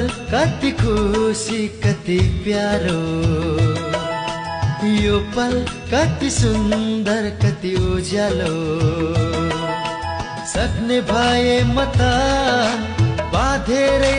कति खुसी कति प्यारो, यो पल कति सुन्दर कति उज्यालो। सक्ने भए म त बाँधेरै